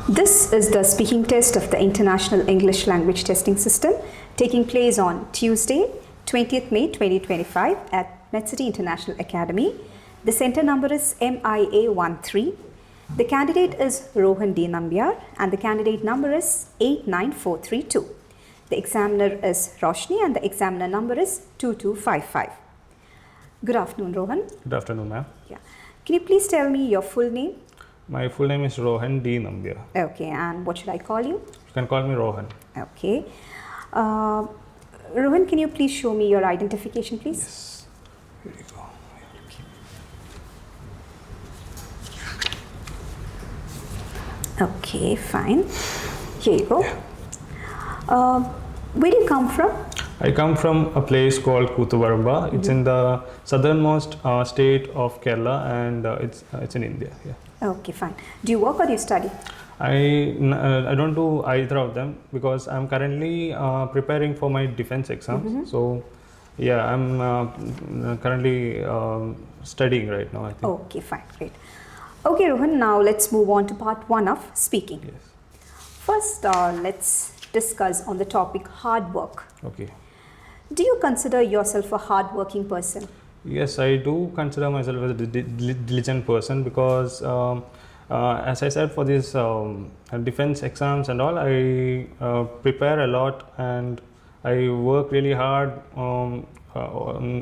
This is the speaking test of the International English Language Testing System taking place on Tuesday, 20th May 2025 at MedCity International Academy. The center number is MIA13. The candidate is Rohan D. Nambiar and the candidate number is 89432. The examiner is Roshni and the examiner number is 2255. Good afternoon, Rohan. Good afternoon, ma'am. Yeah. Can you please tell me your full name? My full name is Rohan D. Nambiar. Okay, and what should I call you? You can call me Rohan. Okay. Rohan, can you please show me your identification, please? Yes. Here you go. Okay, fine. Here you go. Yeah. Where do you come from? I come from a place called Kuthuvaramba. It's in the southernmost state of Kerala, and it's in India. Yeah. Okay, fine. Do you work or do you study? I don't do either of them because I'm currently preparing for my defense exams. So, yeah, I'm currently studying right now, I think. Okay, fine, great. Okay, Rohan, now let's move on to part 1 of speaking. Yes. First, let's discuss on the topic hard work. Okay. Do you consider yourself a hard-working person? Yes, I do consider myself as a diligent person because, as I said, for these defense exams and all, I prepare a lot and I work really hard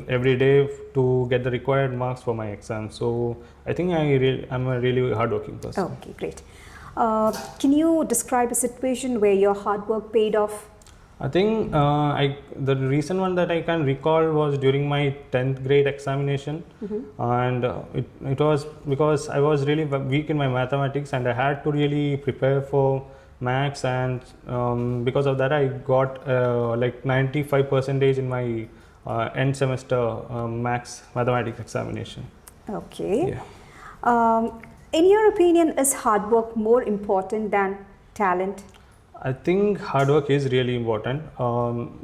every day to get the required marks for my exams. So I think I'm a really hardworking person. Okay, great. Can you describe a situation where your hard work paid off? I think the recent one that I can recall was during my 10th grade examination, and it was because I was really weak in my mathematics and I had to really prepare for maths, and because of that I got like 95% in my end semester mathematics examination. Okay. Yeah. In your opinion, is hard work more important than talent? I think hard work is really important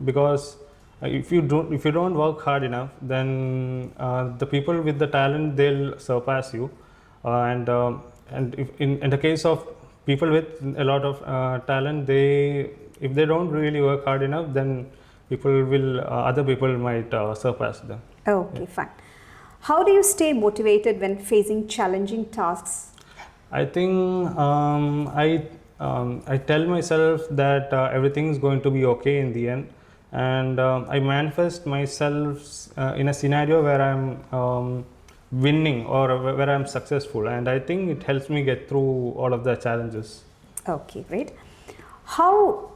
because if you don't work hard enough, then the people with the talent, they'll surpass you, and if in the case of people with a lot of talent, if they don't really work hard enough, then other people might surpass them. Okay, fine. How do you stay motivated when facing challenging tasks? I think I tell myself that everything is going to be okay in the end, and I manifest myself in a scenario where I'm winning or where I'm successful, and I think it helps me get through all of the challenges. Okay, great. Now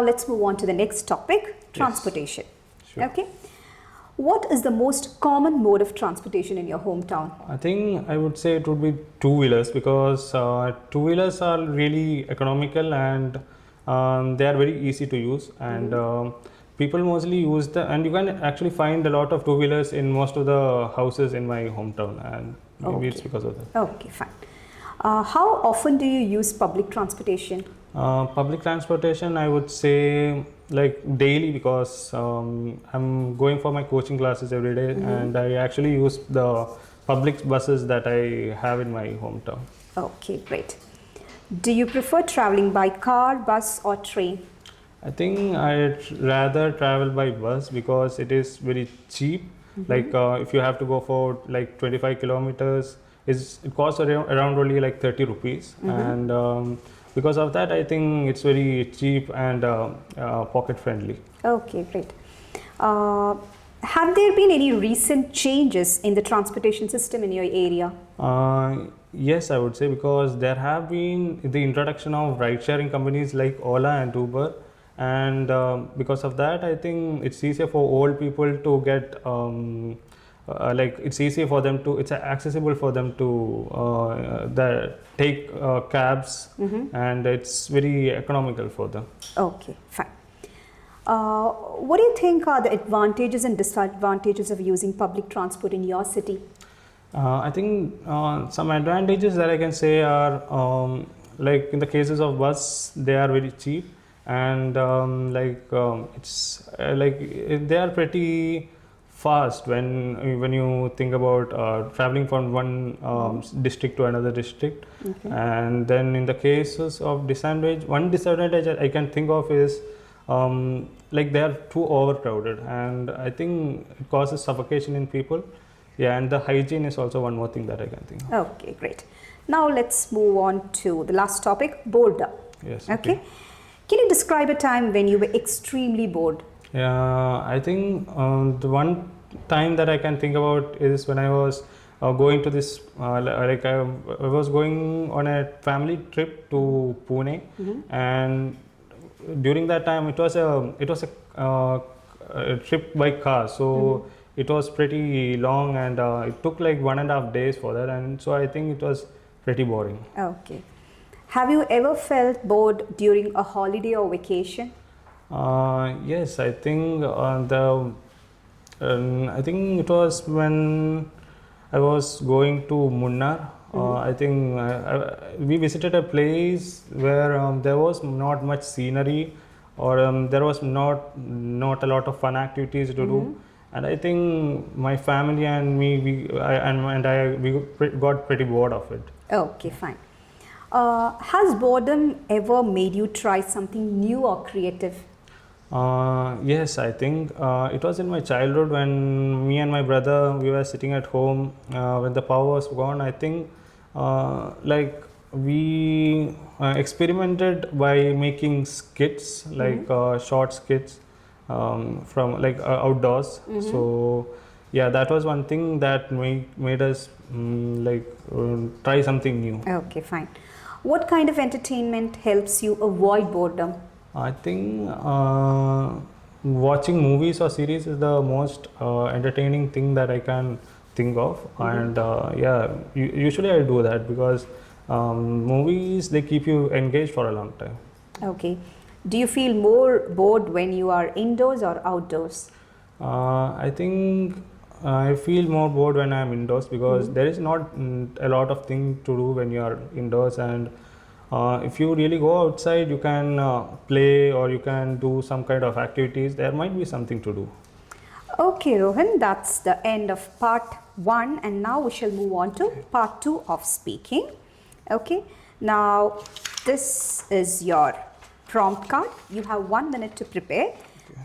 let's move on to the next topic, transportation. Yes. Sure. Okay. What is the most common mode of transportation in your hometown? I think I would say it would be two-wheelers because two-wheelers are really economical and they are very easy to use, and people mostly use and you can actually find a lot of two-wheelers in most of the houses in my hometown, and maybe it's because of that. Okay, fine. How often do you use public transportation? Public transportation, I would say like daily because I'm going for my coaching classes every day, and I actually use the public buses that I have in my hometown. Okay, great. Do you prefer traveling by car, bus or train? I think I'd rather travel by bus because it is very cheap. Like if you have to go for like 25 kilometers, it costs around only like 30 rupees, and because of that, I think it's very cheap and pocket friendly. Okay, great. Have there been any recent changes in the transportation system in your area? Yes, I would say because there have been the introduction of ride-sharing companies like Ola and Uber, and because of that, I think it's easier for old people to get it's accessible for them to take cabs, and it's very economical for them. Okay, fine. What do you think are the advantages and disadvantages of using public transport in your city? I think some advantages that I can say are like in the cases of bus, they are very cheap, and they are pretty fast when you think about traveling from one district to another district. Okay. And then in the cases of disadvantage, one disadvantage I can think of is like they are too overcrowded, and I think it causes suffocation in people. Yeah, and the hygiene is also one more thing that I can think of. Okay, great. Now let's move on to the last topic, boredom. Yes. Okay. Can you describe a time when you were extremely bored? Yeah, I think the one time that I can think about is when I was going to this, like I was going on a family trip to Pune, and during that time it was a trip by car, so it was pretty long, and it took like 1.5 days for that, and so I think it was pretty boring. Okay. Have you ever felt bored during a holiday or vacation? Yes, I think I think it was when I was going to Munnar. I think we visited a place where there was not much scenery, or there was not a lot of fun activities to do. And I think my family and me, we got pretty bored of it. Okay, fine. Has boredom ever made you try something new or creative? Yes, I think it was in my childhood when me and my brother, we were sitting at home when the power was gone. I think like we experimented by making skits, like short skits from like outdoors. So yeah, that was one thing that made us try something new. Okay, fine. What kind of entertainment helps you avoid boredom? I think watching movies or series is the most entertaining thing that I can think of, and yeah, usually I do that because movies, they keep you engaged for a long time. Okay. Do you feel more bored when you are indoors or outdoors? I think I feel more bored when I am indoors because there is not a lot of things to do when you are indoors, and if you really go outside, you can play or you can do some kind of activities. There might be something to do. Okay, Rohan, that's the end of part 1, and now we shall move on to part 2 of speaking. Okay, now this is your prompt card. You have 1 minute to prepare. Okay.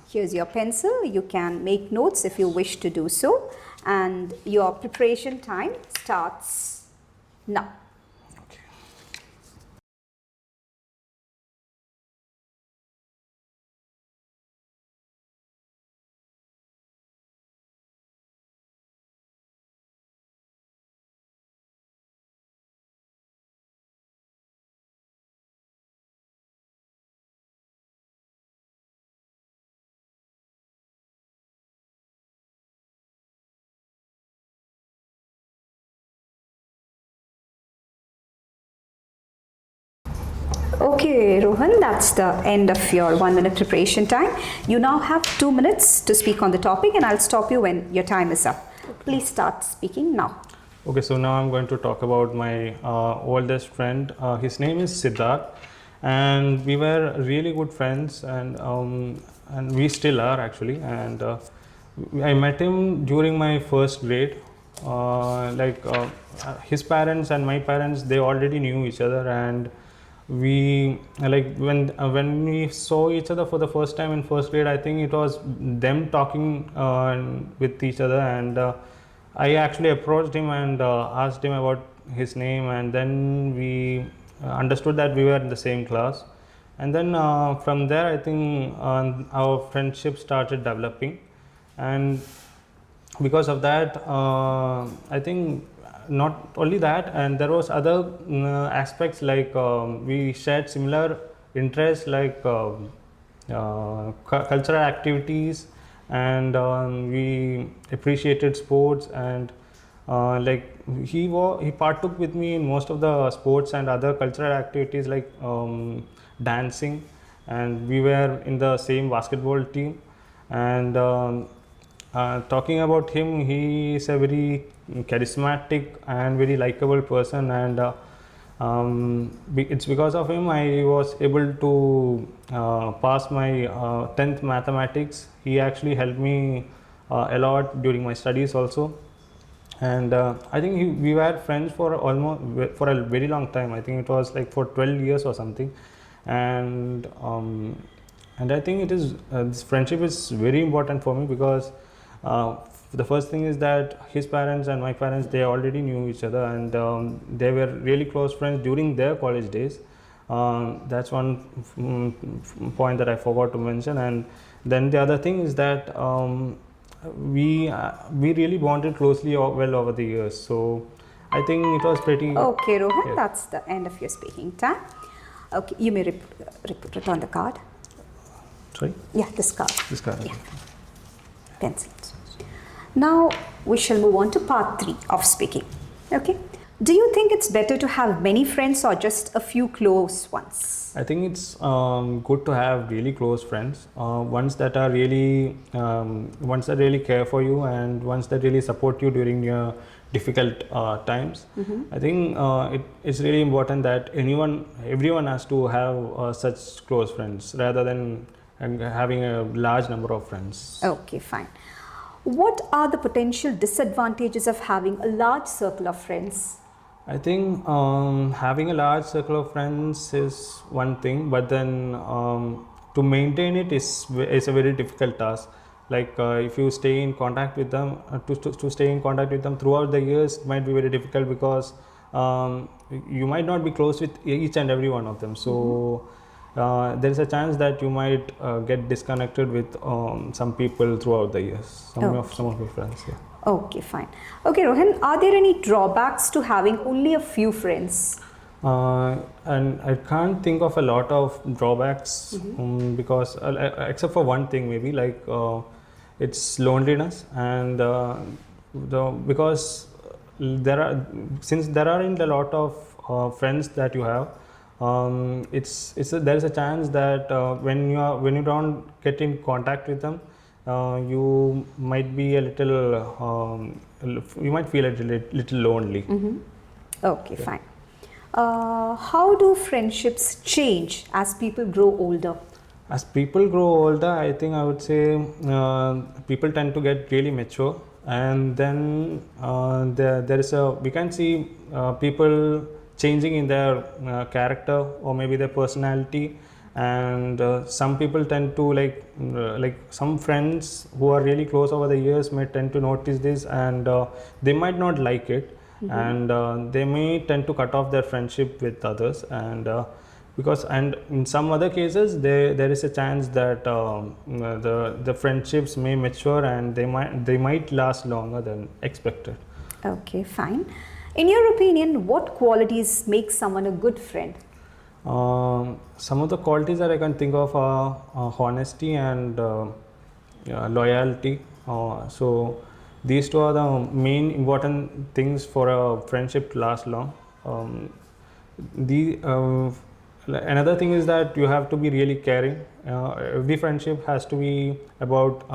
Here's your pencil. You can make notes if you wish to do so, and your preparation time starts now. Okay, Rohan, that's the end of your 1 minute preparation time. You now have 2 minutes to speak on the topic, and I'll stop you when your time is up. Please start speaking now. Okay, so now I'm going to talk about my oldest friend. His name is Siddharth, and we were really good friends, and we still are actually. And I met him during my first grade. His parents and my parents, they already knew each other, and we when we saw each other for the first time in first grade, I think it was them talking with each other, and I actually approached him and asked him about his name, and then we understood that we were in the same class, and then from there I think our friendship started developing, and because of that I think not only that, and there was other aspects like we shared similar interests like cultural activities, and we appreciated sports, and he partook with me in most of the sports and other cultural activities like dancing, and we were in the same basketball team. And talking about him, he is a very charismatic and very likable person, and it's because of him I was able to pass my 10th mathematics. He actually helped me a lot during my studies also. And I think we were friends for a very long time. I think it was like for 12 years or something. And I think this friendship is very important for me, because the first thing is that his parents and my parents, they already knew each other, and they were really close friends during their college days. That's one point that I forgot to mention. And then the other thing is that we really bonded closely well over the years. So I think it was pretty. Okay, Rohan, yeah. That's the end of your speaking time. Okay, you may return the card. Sorry? Yeah, this card. This card. Yeah. Pencils. Now we shall move on to part 3 of speaking. Okay. Do you think it's better to have many friends or just a few close ones? I think it's good to have really close friends, ones that really care for you, and ones that really support you during your difficult times. I think it's really important that everyone has to have such close friends, rather than having a large number of friends. Okay, fine. What are the potential disadvantages of having a large circle of friends? I think having a large circle of friends is one thing, but then to maintain it is a very difficult task. Like if you stay in contact with them, to stay in contact with them throughout the years might be very difficult, because you might not be close with each and every one of them. So there is a chance that you might get disconnected with some people throughout the years. Some of my friends. Yeah. Okay, fine. Okay, Rohan, are there any drawbacks to having only a few friends? And I can't think of a lot of drawbacks, because except for one thing, maybe, like it's loneliness, and because there aren't a lot of friends that you have. There is a chance that when you don't get in contact with them, you might be a little you might feel a little lonely. Okay, fine. How do friendships change as people grow older? As people grow older, I think I would say people tend to get really mature, and then we can see people changing in their character or maybe their personality. And some people tend to like some friends who are really close over the years may tend to notice this, and they might not like it, and they may tend to cut off their friendship with others, and in some other cases there is a chance that the friendships may mature, and they might last longer than expected. Okay, fine. In your opinion, what qualities make someone a good friend? Some of the qualities that I can think of are honesty and loyalty. So these two are the main important things for a friendship to last long. Another thing is that you have to be really caring. Every friendship has to be about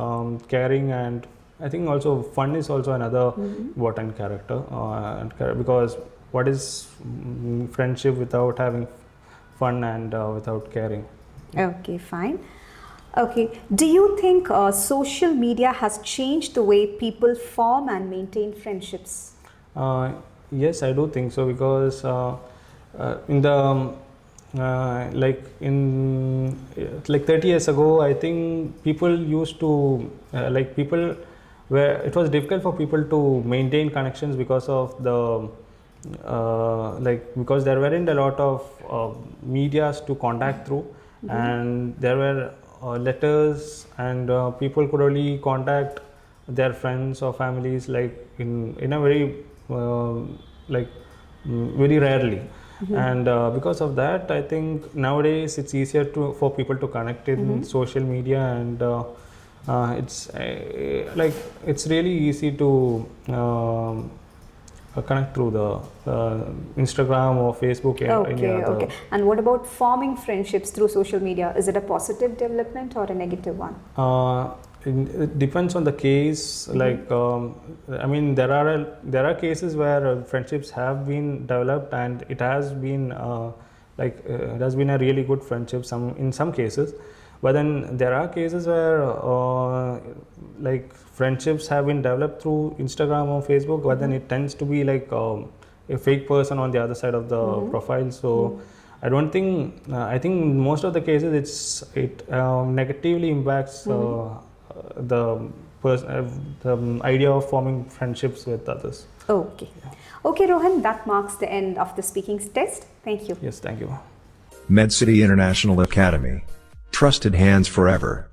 caring, and I think also fun is also another important character. Because what is friendship without having fun and without caring? Okay, fine. Okay, do you think social media has changed the way people form and maintain friendships? Yes, I do think so, because in the like 30 years ago, I think people used to it was difficult for people to maintain connections because of the because there weren't a lot of medias to contact through, and there were letters, and people could only contact their friends or families in a very very rarely. And because of that, I think nowadays it's easier for people to connect in social media, and it's really easy to connect through the Instagram or Facebook. Okay. And what about forming friendships through social media? Is it a positive development or a negative one? It depends on the case. I mean, there are cases where friendships have been developed, and it has been a really good friendship in some cases. But then there are cases where like friendships have been developed through Instagram or Facebook, but then it tends to be like a fake person on the other side of the profile. So I don't think, I think most of the cases it negatively impacts the idea of forming friendships with others. Okay. Okay, Rohan, that marks the end of the speaking test. Thank you. Yes, thank you. MedCity International Academy. Trusted hands forever.